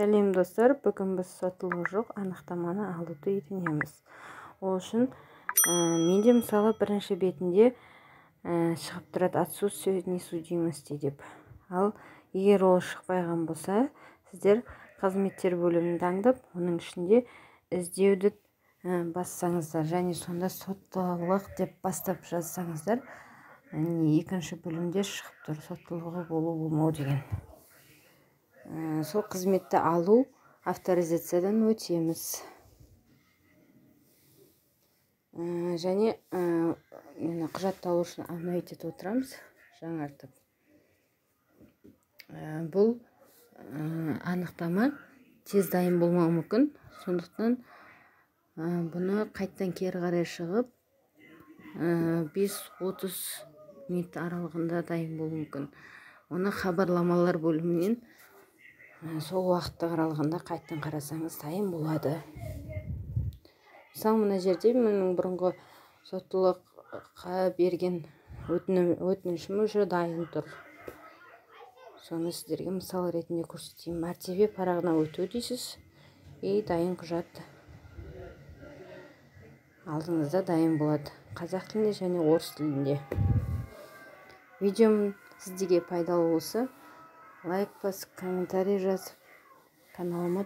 Сәлем достар, бүгін біз сотылығы жоқ анықтаманы алуды үйренеміз. Ол үшін менде мысалы бірінші бетінде шығып тұрады отсутствие несудимости деп. Ал егер ол шықпайған болса, сіздер қызметтер бөлімін таңдап, оның ішінде іздеуді бассаңыздар, және сонда соттылық деп бастап жазсаңыздар, екінші бөлімде шығып тұр, соттылығы болу-болмау деген. Сол қызметті алу авторизациядан өтеміз. Және құжатты алу үшін обновить етіп отырамыз, жаңартып. Бұл анықтама тез дайын болмауы мүмкін, сондықтан бұны қайттан кері қарай шығып 5-30 минут аралығында дайын болуы мүмкін. Оны хабарламалар бөлімінен сол уақытты аралығында қайттан қарасаңыз дайын болады. Мысалы, мына жерде менің бұрынғы соттылыққа берген өтінішім уже дайын тұр. Соны сіздерге мысал ретінде көрсетейін. Мәртебе парағына өту дейсіз, дайын құжат алдыңызда дайын болады. Қазақ тілінде және орыс тілінде. Видеом сіздерге пайдалы болса, лайк басып, комментарий жазып, каналыма